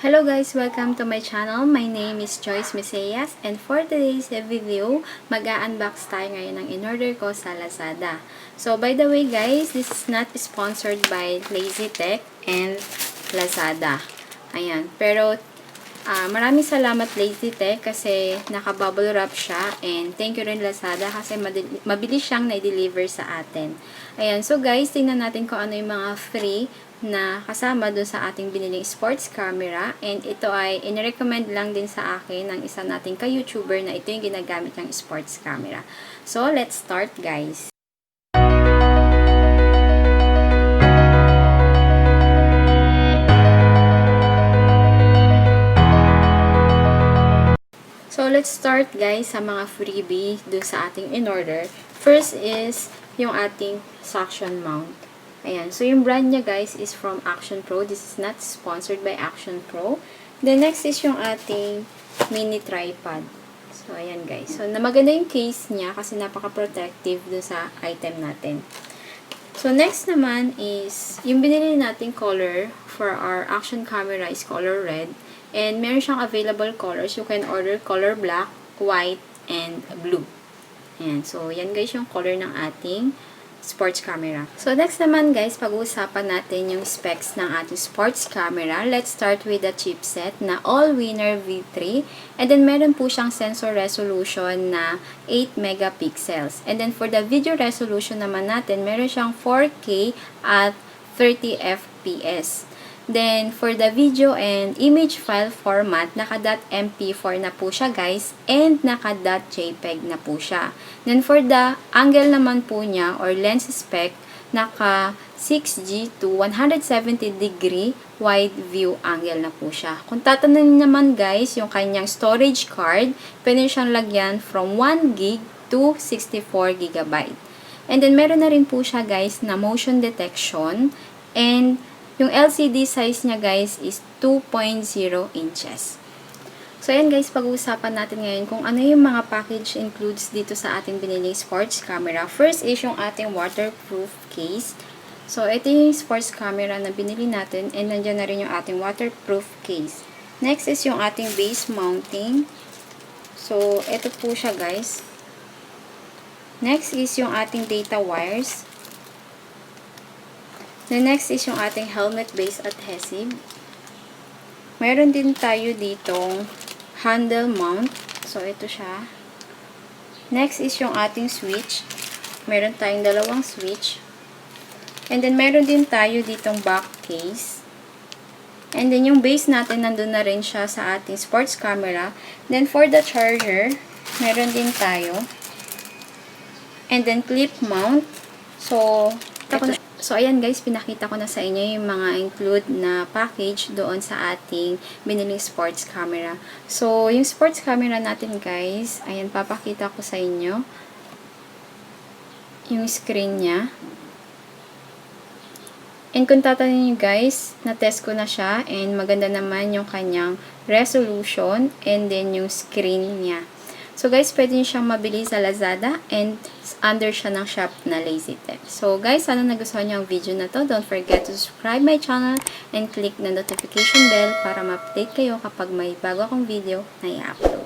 Hello guys! Welcome to my channel. My name is Joyce Meseyas and for today's video, mag-a-unbox tayo ngayon ng in-order ko sa Lazada. So by the way guys, this is not sponsored by Lazytech and Lazada. Ayan. Pero maraming salamat Lazytech kasi naka-bubble wrap siya and thank you rin Lazada kasi mabilis siyang na-deliver sa atin. Ayan. So guys, tingnan natin kung ano yung mga free na kasama doon sa ating biniling sports camera and ito ay inirecommend lang din sa akin ng isa nating ka-YouTuber na ito yung ginagamit ng sports camera. So, let's start guys! So, let's start guys sa mga freebie doon sa ating in-order. First is yung ating suction mount. Ayan. So, yung brand niya, guys, is from Action Pro. This is not sponsored by Action Pro. The next is yung ating mini tripod. So, ayan, guys. So, maganda yung case niya kasi napaka-protective dun sa item natin. So, next naman is yung binili nating color for our action camera is color red. And meron siyang available colors. You can order color black, white, and blue. Ayan. So, yan, guys, yung color ng ating sports camera. So, next naman guys, pag-uusapan natin yung specs ng ating sports camera. Let's start with the chipset na All-Winner V3. And then, meron po siyang sensor resolution na 8 megapixels. And then, for the video resolution naman natin, meron siyang 4K at 30 FPS. Then, for the video and image file format, naka.mp4 na po siya guys, and naka.jpeg na po siya. Then, for the angle naman po niya, or lens spec, naka 6G to 170 degree wide view angle na po siya. Kung tatanungin naman guys, yung kanyang storage card, pwede siyang lagyan from 1 gig to 64 GB. And then, meron na rin po siya guys na motion detection, and yung LCD size niya guys is 2.0 inches. So ayan guys, pag-uusapan natin ngayon kung ano yung mga package includes dito sa ating biniling sports camera. First is yung ating waterproof case. So ito yung sports camera na binili natin and nandiyan na rin yung ating waterproof case. Next is yung ating base mounting. So ito po siya guys. Next is yung ating data wires. The next is yung ating helmet-based adhesive. Meron din tayo ditong handle mount. So, ito siya. Next is yung ating switch. Meron tayong dalawang switch. And then, meron din tayo ditong back case. And then, yung base natin, nandun na rin siya sa ating sports camera. Then, for the charger, meron din tayo. And then, clip mount. So, ayan guys, pinakita ko na sa inyo yung mga include na package doon sa ating biniling sports camera. So, yung sports camera natin guys, ayan, papakita ko sa inyo yung screen niya. And kung tatanungin nyo guys, na-test ko na siya and maganda naman yung kanyang resolution and then yung screen niya. So guys, pwede nyo siyang mabili sa Lazada and under siya ng shop na Lazytech. So guys, sana nagustuhan nyo ang video na to. Don't forget to subscribe my channel and click the notification bell para ma-update kayo kapag may bago akong video na i-upload.